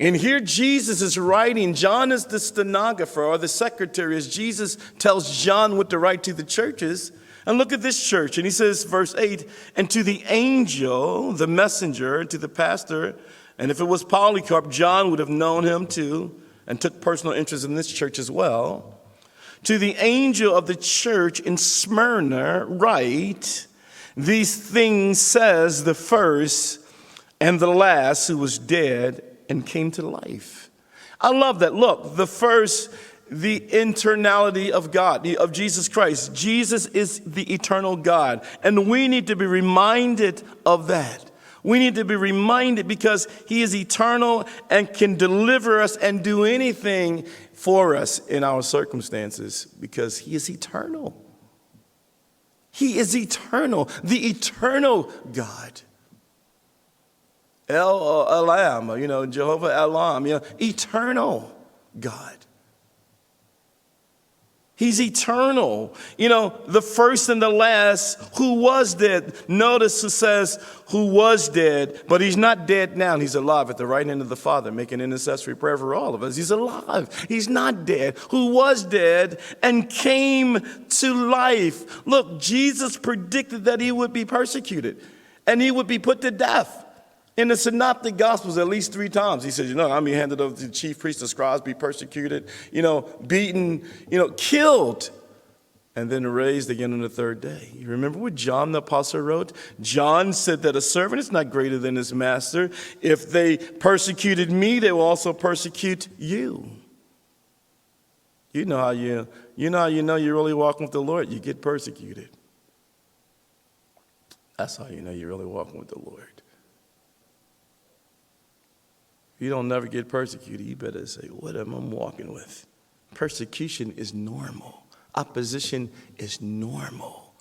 And here Jesus is writing. John is the stenographer or the secretary as Jesus tells John what to write to the churches. And look at this church. And he says, verse 8, and to the angel, the messenger, to the pastor, and if it was Polycarp, John would have known him too and took personal interest in this church as well. To the angel of the church in Smyrna, write, these things says the first and the last who was dead and came to life. I love that. Look, the first, the internality of God, of Jesus Christ. Jesus is the eternal God. And we need to be reminded of that. We need to be reminded because he is eternal and can deliver us and do anything for us in our circumstances because he is eternal. He is eternal, the eternal God. Elam, Jehovah Elam, eternal God. He's eternal. The first and the last who was dead. Notice it says who was dead, but he's not dead now. He's alive at the right hand of the Father, making intercessory prayer for all of us. He's alive. He's not dead. Who was dead and came to life. Look, Jesus predicted that he would be persecuted and he would be put to death. In the Synoptic Gospels, at least 3 times, he says, I'm going to be handed over to the chief priests and scribes, be persecuted, beaten, killed, and then raised again on the 3rd day. You remember what John the Apostle wrote? John said that a servant is not greater than his master. If they persecuted me, they will also persecute you. You know how you know you're really walking with the Lord. You get persecuted. That's how you know you're really walking with the Lord. You don't never get persecuted, you better say, what am I walking with? Persecution is normal. Opposition is normal.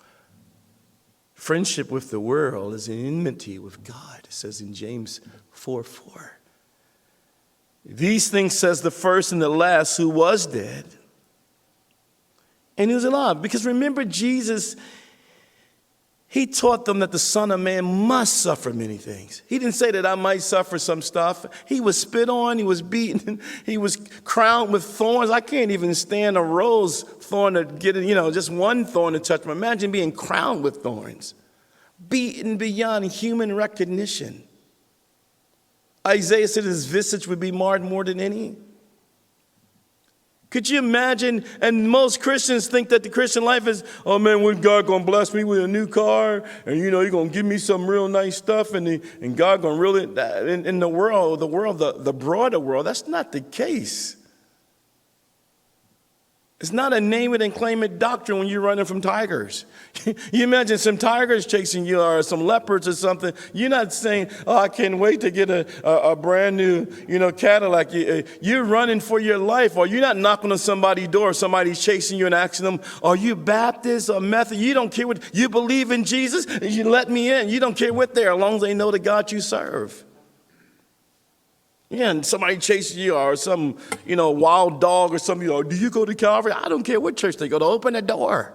Friendship with the world is an enmity with God, it says in James 4:4. These things says the first and the last who was dead. And he was alive. Because remember, Jesus, he taught them that the Son of Man must suffer many things. He didn't say that I might suffer some stuff. He was spit on, he was beaten, he was crowned with thorns. I can't even stand a rose thorn to get it, just one thorn to touch me. Imagine being crowned with thorns, beaten beyond human recognition. Isaiah said his visage would be marred more than any. Could you imagine? And most Christians think that the Christian life is, oh man, when God gonna bless me with a new car, and you're gonna give me some real nice stuff, and God gonna really, in the world, the broader world, that's not the case. It's not a name it and claim it doctrine when you're running from tigers. You imagine some tigers chasing you or some leopards or something. You're not saying, oh, I can't wait to get a brand new, Cadillac. You're running for your life, or you're not knocking on somebody's door. Somebody's chasing you and asking them, are you Baptist or Methodist? You don't care what, you believe in Jesus, you let me in. You don't care what they are, as long as they know the God you serve. Yeah, and somebody chases you or some, wild dog or something. Do you go to Calvary? I don't care what church they go to. Open the door.